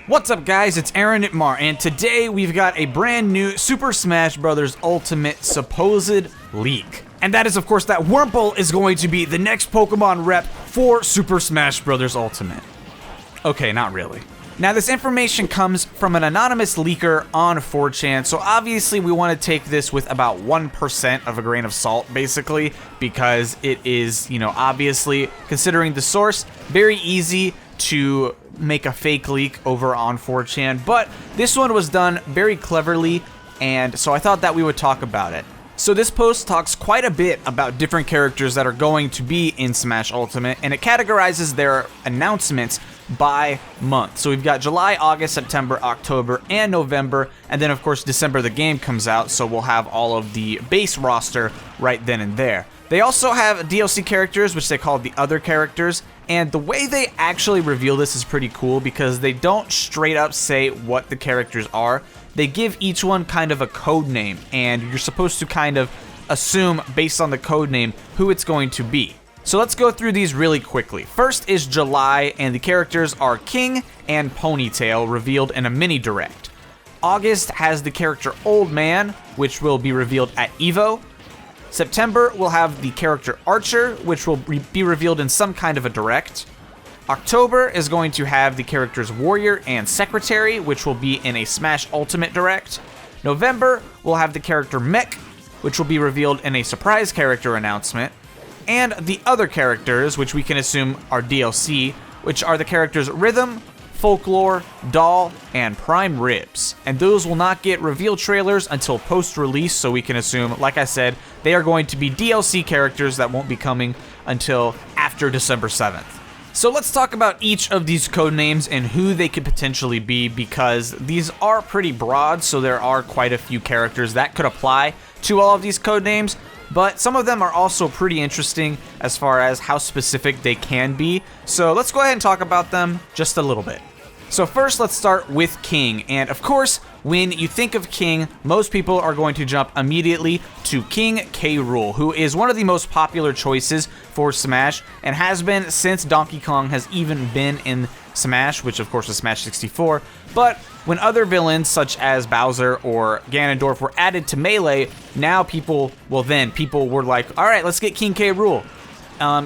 What's up guys, it's Aaronitmar, and today we've got a brand new Super Smash Bros. Ultimate supposed leak. And that is of course that Wurmple is going to be the next Pokemon rep for Super Smash Bros. Ultimate. Okay, not really. Now this information comes from an anonymous leaker on 4chan, so obviously we want to take this with about 1% of a grain of salt, basically, because it is, obviously, considering the source, very easy to make a fake leak over on 4chan, but this one was done very cleverly, and so I thought that we would talk about it. So this post talks quite a bit about different characters that are going to be in Smash Ultimate, and it categorizes their announcements by month. So we've got July, August, September, October, and November, and then of course December the game comes out, so we'll have all of the base roster right then and there. They also have DLC characters, which they call the other characters, and the way they actually reveal this is pretty cool because they don't straight up say what the characters are. They give each one kind of a code name, and you're supposed to kind of assume based on the code name who it's going to be. So let's go through these really quickly. First is July, and the characters are King and Ponytail, revealed in a mini direct. August has the character Old Man, which will be revealed at EVO. September will have the character Archer, which will be revealed in some kind of a direct. October is going to have the characters Warrior and Secretary, which will be in a Smash Ultimate direct. November will have the character Mech, which will be revealed in a surprise character announcement. And the other characters, which we can assume are DLC, which are the characters Rhythm, Folklore, Doll, and Prime Ribs. And those will not get reveal trailers until post-release, so we can assume, like I said, they are going to be DLC characters that won't be coming until after December 7th. So let's talk about each of these code names and who they could potentially be, because these are pretty broad, so there are quite a few characters that could apply to all of these code names. But some of them are also pretty interesting as far as how specific they can be. So let's go ahead and talk about them just a little bit. So first, let's start with King. And of course, when you think of King, most people are going to jump immediately to King K. Rool, who is one of the most popular choices for Smash and has been since Donkey Kong has even been in Smash, which of course is Smash 64. But when other villains such as Bowser or Ganondorf were added to Melee, now people were like, all right, let's get King K. Rool.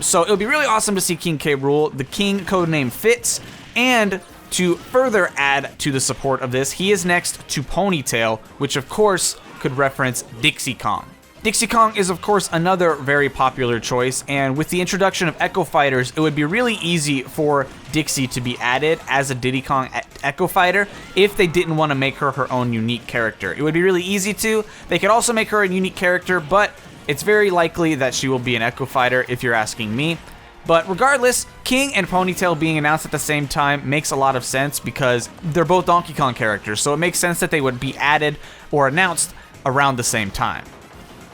So it would be really awesome to see King K. Rool. The King codename fits, and to further add to the support of this, he is next to Ponytail, which of course could reference Dixie Kong. Dixie Kong is of course another very popular choice, and with the introduction of Echo Fighters, it would be really easy for Dixie to be added as a Diddy Kong Echo Fighter if they didn't want to make her own unique character. It would be really easy to. They could also make her a unique character, but it's very likely that she will be an Echo Fighter if you're asking me. But regardless, King and Ponytail being announced at the same time makes a lot of sense because they're both Donkey Kong characters, so it makes sense that they would be added or announced around the same time.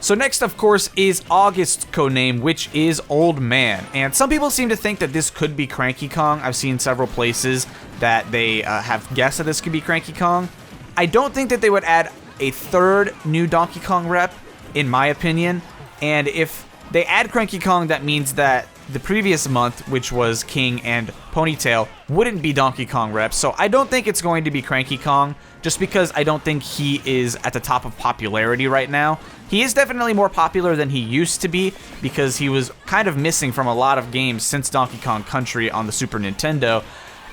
So next, of course, is August's codename, which is Old Man. And some people seem to think that this could be Cranky Kong. I've seen several places that they have guessed that this could be Cranky Kong. I don't think that they would add a third new Donkey Kong rep, in my opinion. And if they add Cranky Kong, that means that the previous month, which was King and Ponytail, wouldn't be Donkey Kong reps. So I don't think it's going to be Cranky Kong, just because I don't think he is at the top of popularity right now. He is definitely more popular than he used to be, because he was kind of missing from a lot of games since Donkey Kong Country on the Super Nintendo.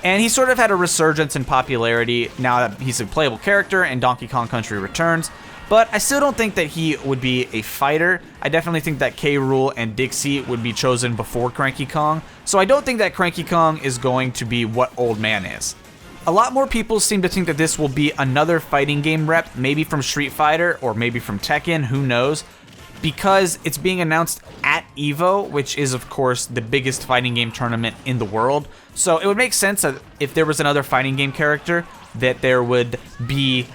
And he sort of had a resurgence in popularity now that he's a playable character and Donkey Kong Country returns. But I still don't think that he would be a fighter. I definitely think that K. Rool and Dixie would be chosen before Cranky Kong. So I don't think that Cranky Kong is going to be what Old Man is. A lot more people seem to think that this will be another fighting game rep, maybe from Street Fighter or maybe from Tekken, who knows, because it's being announced at EVO, which is of course the biggest fighting game tournament in the world. So it would make sense that if there was another fighting game character, that there would be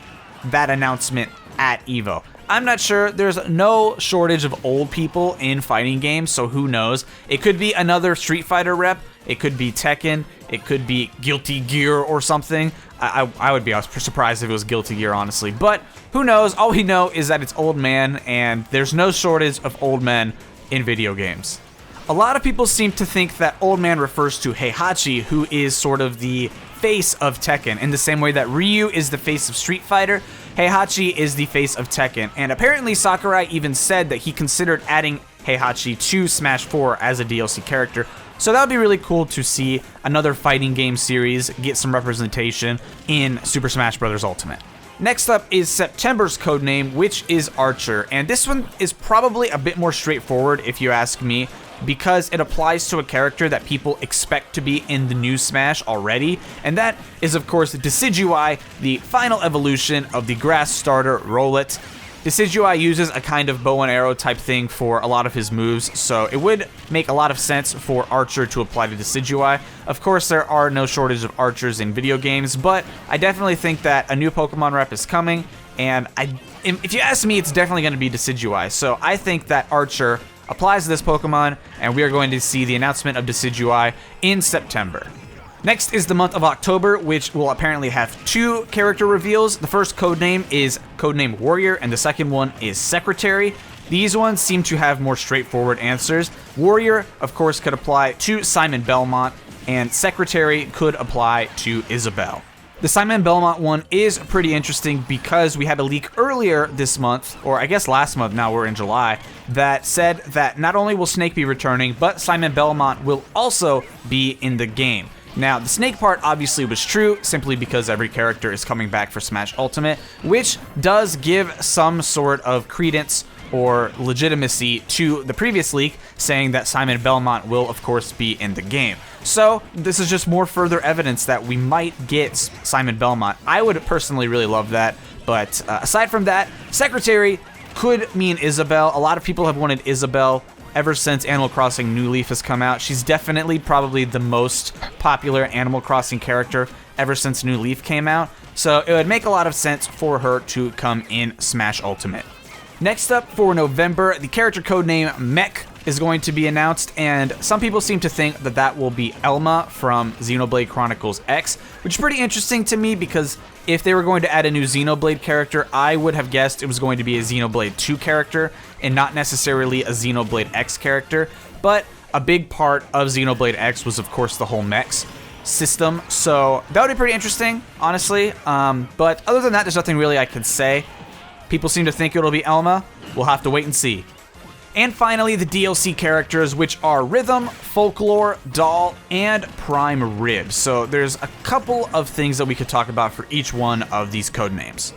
that announcement at EVO. I'm not sure. There's no shortage of old people in fighting games, so who knows? It could be another Street Fighter rep. It could be Tekken. It could be Guilty Gear or something. I would be surprised if it was Guilty Gear, honestly. But who knows? All we know is that it's Old Man, and there's no shortage of old men in video games. A lot of people seem to think that Old Man refers to Heihachi, who is sort of the face of Tekken, in the same way that Ryu is the face of Street Fighter. Heihachi is the face of Tekken, and apparently Sakurai even said that he considered adding Heihachi to Smash 4 as a DLC character. So that would be really cool to see another fighting game series get some representation in Super Smash Bros. Ultimate. Next up is September's codename, which is Archer, and this one is probably a bit more straightforward if you ask me, because it applies to a character that people expect to be in the new Smash already, and that is of course Decidueye, the final evolution of the grass starter Rowlet. Decidueye uses a kind of bow and arrow type thing for a lot of his moves, so it would make a lot of sense for Archer to apply to Decidueye. Of course, there are no shortage of Archers in video games, but I definitely think that a new Pokemon rep is coming, and if you ask me, it's definitely going to be Decidueye. So I think that Archer applies to this Pokemon, and we are going to see the announcement of Decidueye in September. Next is the month of October, which will apparently have 2 character reveals. The first codename is codename Warrior, and the second one is Secretary. These ones seem to have more straightforward answers. Warrior, of course, could apply to Simon Belmont, and Secretary could apply to Isabelle. The Simon Belmont one is pretty interesting because we had a leak earlier this month, or I guess last month, now we're in July, that said that not only will Snake be returning, but Simon Belmont will also be in the game. Now, the Snake part obviously was true, simply because every character is coming back for Smash Ultimate, which does give some sort of credence or legitimacy to the previous leak, saying that Simon Belmont will, of course, be in the game. So, this is just more further evidence that we might get Simon Belmont. I would personally really love that, but aside from that, Secretary could mean Isabelle. A lot of people have wanted Isabelle ever since Animal Crossing New Leaf has come out. She's definitely probably the most popular Animal Crossing character ever since New Leaf came out, so it would make a lot of sense for her to come in Smash Ultimate. Next up for November, the character codename Mech is going to be announced, and some people seem to think that that will be Elma from Xenoblade Chronicles X, which is pretty interesting to me because if they were going to add a new Xenoblade character, I would have guessed it was going to be a Xenoblade 2 character and not necessarily a Xenoblade X character, but a big part of Xenoblade X was, of course, the whole mechs system, so that would be pretty interesting, honestly, but other than that, there's nothing really I could say. People seem to think it'll be Elma. We'll have to wait and see. And finally, the DLC characters, which are Rhythm, Folklore, Doll, and Prime Rib. So there's a couple of things that we could talk about for each one of these codenames.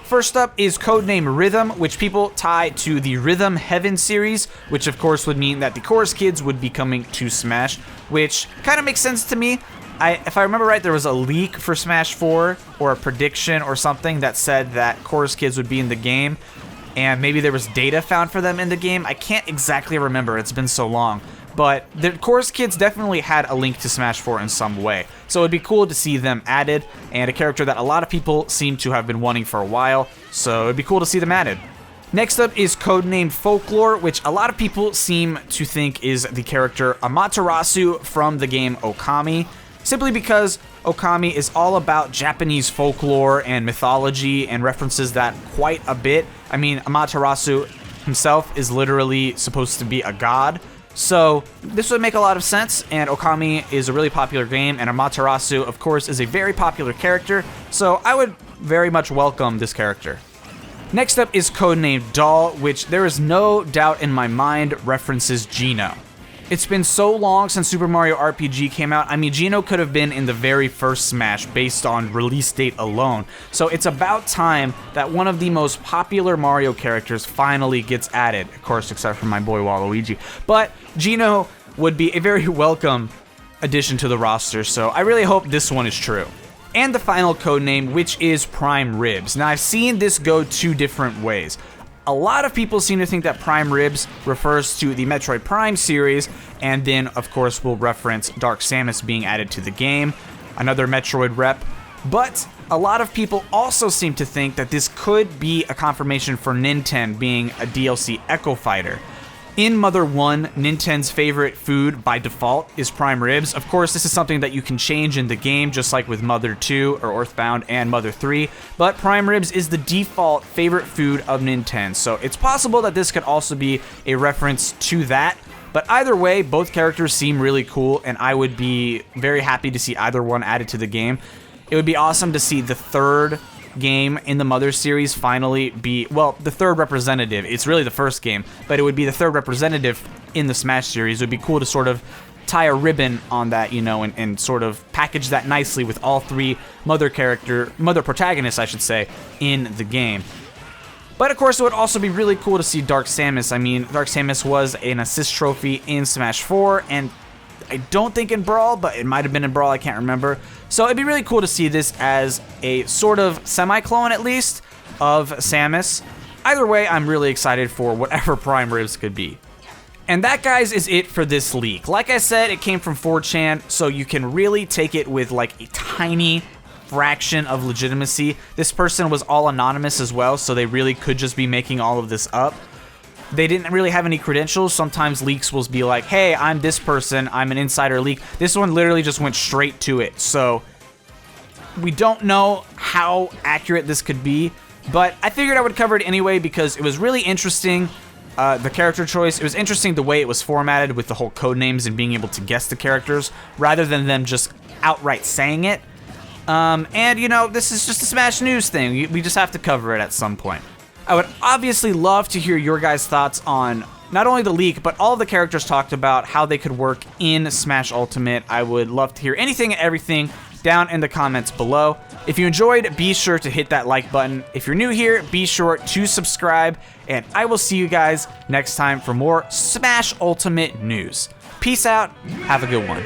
First up is codename Rhythm, which people tie to the Rhythm Heaven series, which of course would mean that the Chorus Kids would be coming to Smash, which kind of makes sense to me. If I remember right, there was a leak for Smash 4, or a prediction or something that said that Chorus Kids would be in the game, and maybe there was data found for them in the game. I can't exactly remember, it's been so long. But the Chorus Kids definitely had a link to Smash 4 in some way, so it'd be cool to see them added, and a character that a lot of people seem to have been wanting for a while, so it'd be cool to see them added. Next up is codenamed Folklore, which a lot of people seem to think is the character Amaterasu from the game Okami, simply because Okami is all about Japanese folklore and mythology and references that quite a bit. I mean, Amaterasu himself is literally supposed to be a god, so this would make a lot of sense, and Okami is a really popular game, and Amaterasu, of course, is a very popular character, so I would very much welcome this character. Next up is codenamed Doll, which there is no doubt in my mind references Geno. It's been so long since Super Mario RPG came out. I mean, Geno could have been in the very first Smash based on release date alone. So it's about time that one of the most popular Mario characters finally gets added. Of course, except for my boy Waluigi. But Geno would be a very welcome addition to the roster, so I really hope this one is true. And the final codename, which is Prime Ribs. Now, I've seen this go 2 different ways. A lot of people seem to think that Prime Ribs refers to the Metroid Prime series, and then, of course, we'll reference Dark Samus being added to the game, another Metroid rep. But a lot of people also seem to think that this could be a confirmation for Ninten being a DLC Echo Fighter. In Mother 1, Ninten's favorite food by default is Prime Ribs. Of course, this is something that you can change in the game, just like with Mother 2 or Earthbound and Mother 3, but Prime Ribs is the default favorite food of Ninten, so it's possible that this could also be a reference to that, But either way, both characters seem really cool, and I would be very happy to see either one added to the game. It would be awesome to see the third game in the Mother series finally be, well, the third representative. It's really the first game, but it would be the third representative in the Smash series. It would be cool to sort of tie a ribbon on that, you know, and sort of package that nicely with all three mother protagonists, I should say, in the game. But of course, it would also be really cool to see Dark Samus. I mean, Dark Samus was an assist trophy in Smash 4, and I don't think in Brawl, but it might have been in Brawl, I can't remember. So it'd be really cool to see this as a sort of semi-clone, at least, of Samus. Either way, I'm really excited for whatever Prime Ribs could be. And that, guys, is it for this leak. Like I said, it came from 4chan, so you can really take it with like a tiny fraction of legitimacy. This person was all anonymous as well, so they really could just be making all of this up. They didn't really have any credentials. Sometimes leaks will be like, hey, I'm this person, I'm an insider leak. This one literally just went straight to it. So we don't know how accurate this could be, but I figured I would cover it anyway because it was really interesting. The character choice, it was interesting the way it was formatted with the whole code names and being able to guess the characters rather than them just outright saying it. And, you know, this is just a Smash News thing. We just have to cover it at some point. I would obviously love to hear your guys' thoughts on not only the leak, but all the characters talked about, how they could work in Smash Ultimate. I would love to hear anything and everything down in the comments below. If you enjoyed, be sure to hit that like button. If you're new here, be sure to subscribe, and I will see you guys next time for more Smash Ultimate news. Peace out. Have a good one.